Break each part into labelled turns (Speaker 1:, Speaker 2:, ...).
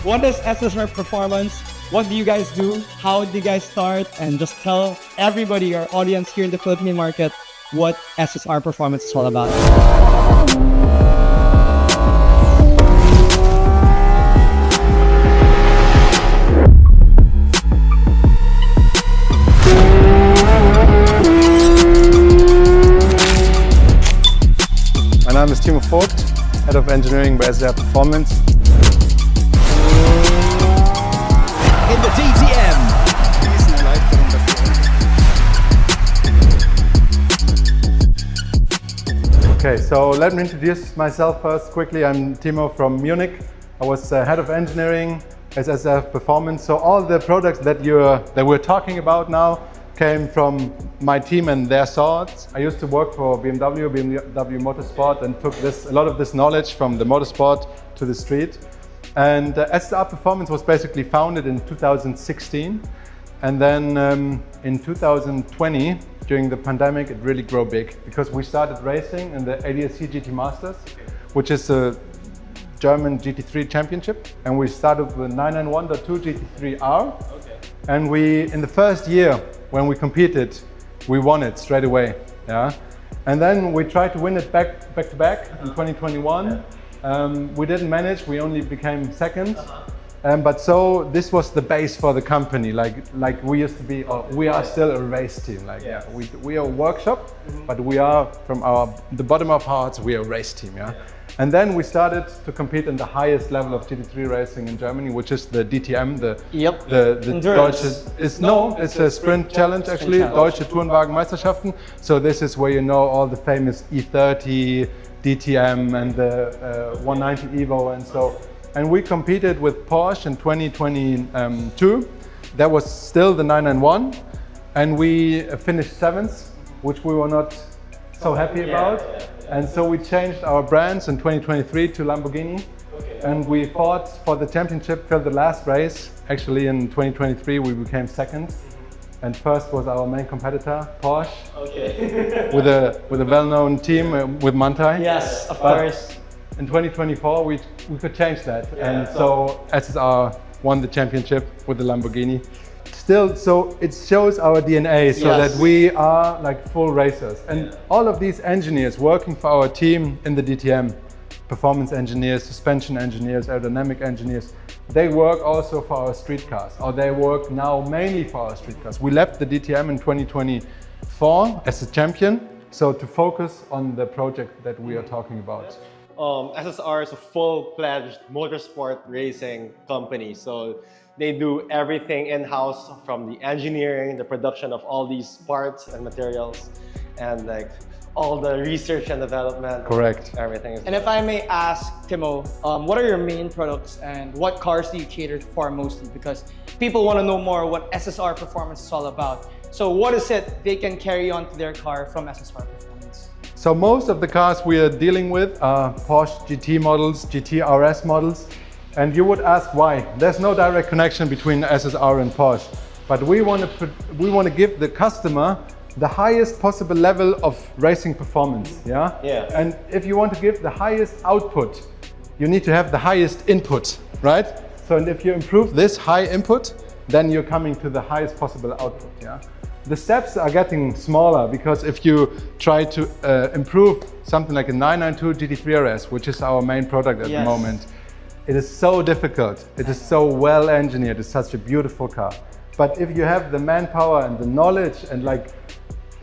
Speaker 1: What is SSR Performance? What do you guys do? How did you guys start? And just tell everybody, our audience here in the Philippine market, what SSR Performance is all about.
Speaker 2: My name is Timo Vogt, Head of Engineering by SSR Performance.
Speaker 3: In the DTM.
Speaker 2: Okay, so let me introduce myself first quickly. I'm Timo from Munich. I was Head of Engineering at SSR Performance. So all the products that we're talking about now came from my team and their thoughts. I used to work for BMW Motorsport, and took a lot of this knowledge from the motorsport to the street. And SSR Performance was basically founded in 2016. And then in 2020, during the pandemic, it really grew big because we started racing in the ADAC GT Masters, which is a German GT3 championship. And we started with 991.2 GT3R. Okay. And in the first year when we competed, we won it straight away. Yeah. And then we tried to win it back to back in 2021. Yeah. We didn't manage, we only became second. But so this was the base for the company, like we used to be, or we are still a race team. Like yes. We are a workshop, but we are from the bottom of our hearts, we are a race team. Yeah? And then we started to compete in the highest level of GT3 racing in Germany, which is the DTM, the Deutsche. It's a sprint challenge actually, Deutsche Tourenwagen-Meisterschaften. So this is where you know all the famous E30, DTM and the 190 Evo and so. And we competed with Porsche in 2022. That was still the 991. And we finished 7th, which we were not so happy about. And so we changed our brands in 2023 to Lamborghini. And we fought for the championship till the last race. Actually in 2023 we became second. And first was our main competitor, Porsche, with a well-known team with Manthey.
Speaker 1: Yes, of course.
Speaker 2: In 2024, we could change that, and so SSR won the championship with the Lamborghini. Still, so it shows our DNA, so that we are like full racers. And all of these engineers working for our team in the DTM, performance engineers, suspension engineers, aerodynamic engineers, they work also for our street cars, or they work now mainly for our street cars. We left the DTM in 2024 as a champion, so to focus on the project that we are talking about.
Speaker 4: SSR is a full-fledged motorsport racing company, so they do everything in-house, from the engineering, the production of all these parts and materials, and like all the research and development.
Speaker 2: Correct.
Speaker 4: Everything.
Speaker 1: And if I may ask, Timo, what are your main products and what cars do you cater for mostly? Because people want to know more what SSR Performance is all about. So what is it they can carry on to their car from SSR Performance?
Speaker 2: So most of the cars we are dealing with are Porsche GT models, GT RS models. And you would ask why. There's no direct connection between SSR and Porsche. But we want to give the customer the highest possible level of racing performance. Yeah? And if you want to give the highest output, you need to have the highest input, right? So and if you improve this high input, then you're coming to the highest possible output. Yeah? The steps are getting smaller, because if you try to improve something like a 992 GT3 RS, which is our main product at the moment, it is so difficult. It is so well engineered. It's such a beautiful car. But if you have the manpower and the knowledge and like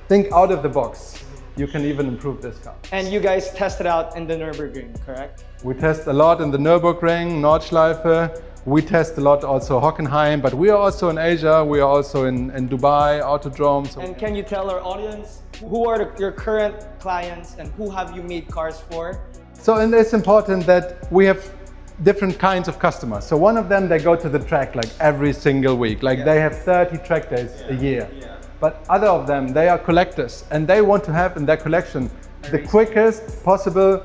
Speaker 2: think out of the box, you can even improve this car.
Speaker 1: And you guys tested out in the Nürburgring, correct?
Speaker 2: We test a lot in the Nürburgring, Nordschleife. We test a lot also Hockenheim, but we are also in Asia. We are also in Dubai, Autodrome. So.
Speaker 1: And can you tell our audience, who are your current clients and who have you made cars for?
Speaker 2: So, and it's important that we have different kinds of customers. So one of them, they go to the track like every single week. Like they have 30 track days a year. But other of them, they are collectors, and they want to have in their collection the quickest possible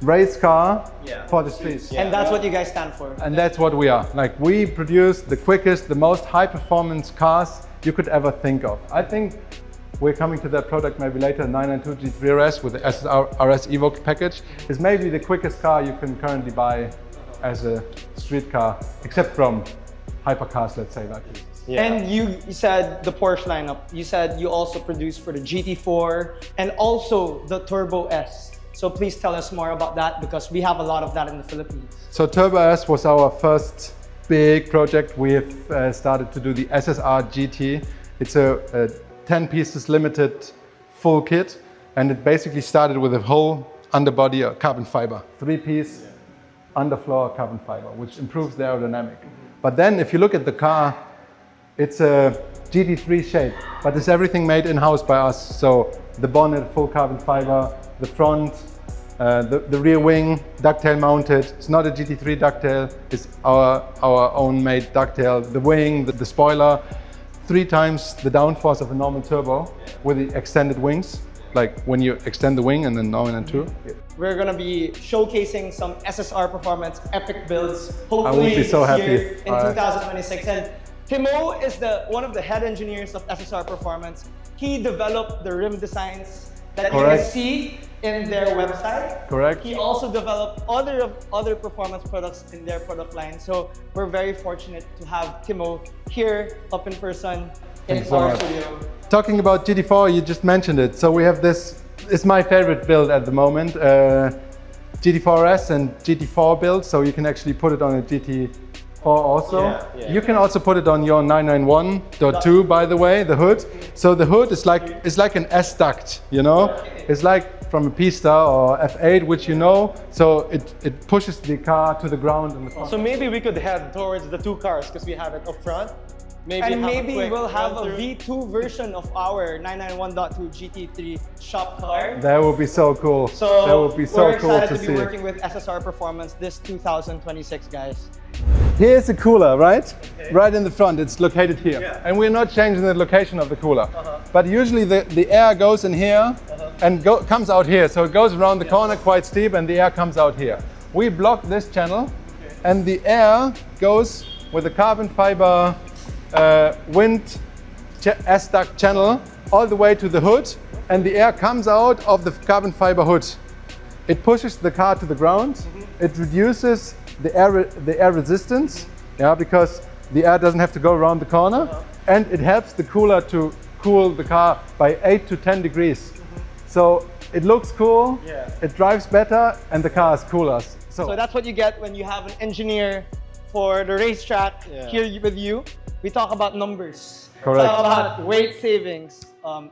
Speaker 2: race car for the streets.
Speaker 1: And that's what you guys stand for.
Speaker 2: And that's what we are. Like we produce the quickest, the most high performance cars you could ever think of. I think we're coming to that product maybe later. 992 GT3 RS with the SSR RS Evoque package is maybe the quickest car you can currently buy as a street car, except from hypercars, let's say like this.
Speaker 4: Yeah.
Speaker 1: And you said the Porsche lineup. You said you also produce for the GT4 and also the Turbo S. So please tell us more about that because we have a lot of that in the Philippines.
Speaker 2: So Turbo S was our first big project. We've started to do the SSR GT. It's a 10 pieces limited full kit, and it basically started with a whole underbody carbon fiber, 3-piece underfloor carbon fiber, which improves the aerodynamic. But then if you look at the car, it's a GT3 shape, but it's everything made in-house by us. So the bonnet, full carbon fiber, the front, the rear wing, ducktail mounted. It's not a GT3 ducktail, it's our own made ducktail. The wing, the spoiler, 3 times the downforce of a normal turbo with the extended wings, like when you extend the wing and then now in 2.
Speaker 1: We're gonna be showcasing some SSR Performance epic builds. Hopefully
Speaker 2: I will be so
Speaker 1: this
Speaker 2: happy.
Speaker 1: year in 2026. And Timo is one of the head engineers of SSR Performance. He developed the rim designs that you can see in their website.
Speaker 2: Correct.
Speaker 1: He also developed other performance products in their product line. So we're very fortunate to have Timo here up in person in our studio.
Speaker 2: Talking about GT4, you just mentioned it. So we have this, it's my favorite build at the moment, GT4S and GT4 build. So you can actually put it on a GT4 also. You can also put it on your 991.2, by the way, the hood. So the hood is like an S duct, you know? It's like from a P-Star or F8, which you know. So it pushes the car to the ground in the front.
Speaker 4: So maybe we could head towards the 2 cars because we have it up front.
Speaker 1: Maybe we'll have a V2 version of our 991.2 GT3 shop car.
Speaker 2: That would be so cool.
Speaker 1: So
Speaker 2: that would be so
Speaker 1: we're
Speaker 2: cool
Speaker 1: excited
Speaker 2: to
Speaker 1: to be
Speaker 2: see.
Speaker 1: working with SSR Performance this 2026, guys.
Speaker 2: Here's the cooler, right? Right in the front, it's located here. And we're not changing the location of the cooler. But usually the air goes in here and comes out here. So it goes around the corner quite steep and the air comes out here. We block this channel and the air goes with the carbon fiber wind S-duct channel all the way to the hood, and the air comes out of the carbon fiber hood. It pushes the car to the ground. It reduces the air resistance, because the air doesn't have to go around the corner, and it helps the cooler to cool the car by 8 to 10 degrees. So it looks cool, it drives better, and the car is cooler.
Speaker 1: So that's what you get when you have an engineer for the racetrack here with you. We talk about numbers.
Speaker 2: Correct.
Speaker 1: We talk about weight savings,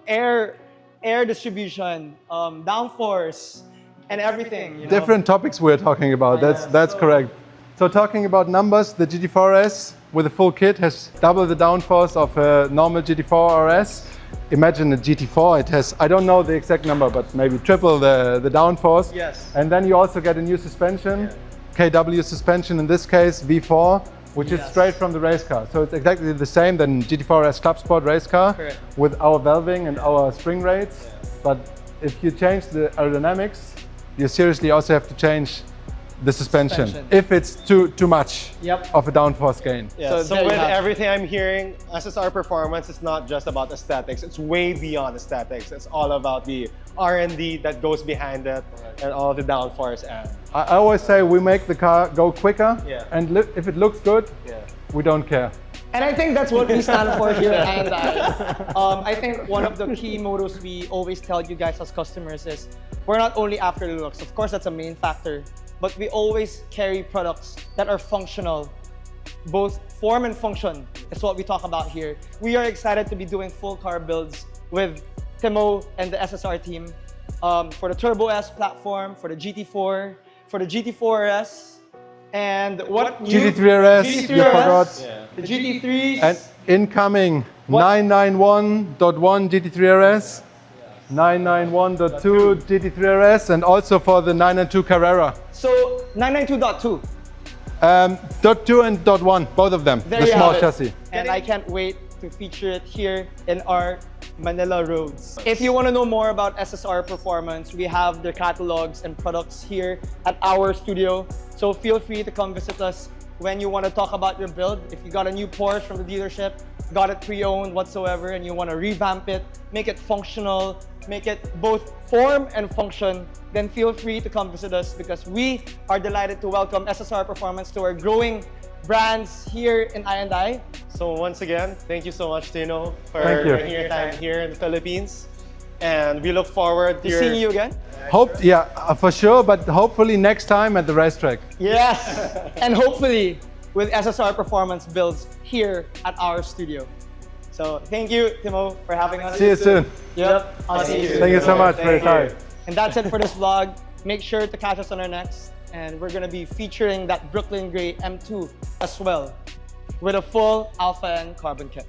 Speaker 1: air distribution, downforce, and everything. You know?
Speaker 2: Different topics we're talking about. That's correct. So talking about numbers, the GT4S with a full kit has double the downforce of a normal GT4 RS. Imagine a GT4, it has, I don't know the exact number, but maybe triple the downforce.
Speaker 1: Yes.
Speaker 2: And then you also get a new suspension, KW suspension in this case, V4, which is straight from the race car. So it's exactly the same than GT4S Club Sport race car with our valving and our spring rates. But if you change the aerodynamics, you seriously also have to change the suspension. If it's too much of a downforce gain.
Speaker 4: So with everything I'm hearing, SSR Performance is not just about aesthetics. It's way beyond aesthetics. It's all about the R&D that goes behind it and all the downforce. And
Speaker 2: I always say we make the car go quicker, and if it looks good, we don't care.
Speaker 1: And I think that's what we stand for here at I&I. I think one of the key mottos we always tell you guys as customers is we're not only after the looks. Of course, that's a main factor. But we always carry products that are functional. Both form and function is what we talk about here. We are excited to be doing full car builds with Timo and the SSR team for the Turbo S platform, for the GT4, for the GT4RS, and what
Speaker 2: GT3RS, you forgot.
Speaker 1: The GT3s.
Speaker 2: And incoming 991.1 GT3RS. 991.2 GT3RS, and also for the 992 Carrera.
Speaker 1: So 992.2.
Speaker 2: .2 and .1, both of them, the small chassis.
Speaker 1: And I can't wait to feature it here in our Manila roads. If you want to know more about SSR Performance, we have their catalogs and products here at our studio. So feel free to come visit us when you want to talk about your build. If you got a new Porsche from the dealership, got it pre-owned whatsoever and you want to revamp it, make it functional, make it both form and function, then feel free to come visit us because we are delighted to welcome SSR Performance to our growing brands here in I&I.
Speaker 4: So once again, thank you so much, Tino, for
Speaker 2: Thank you.
Speaker 4: spending your time here in the Philippines. And we look forward to your...
Speaker 1: Seeing you again.
Speaker 2: For sure, but hopefully next time at the racetrack.
Speaker 1: Yes, and hopefully with SSR Performance builds here at our studio. So thank you, Timo, for having us.
Speaker 2: See you soon.
Speaker 1: Yep, I'll see you soon.
Speaker 2: Thank you so much for your time.
Speaker 1: And that's it for this vlog. Make sure to catch us on our next, and we're gonna be featuring that Brooklyn Gray M2 as well, with a full Alpha N carbon kit.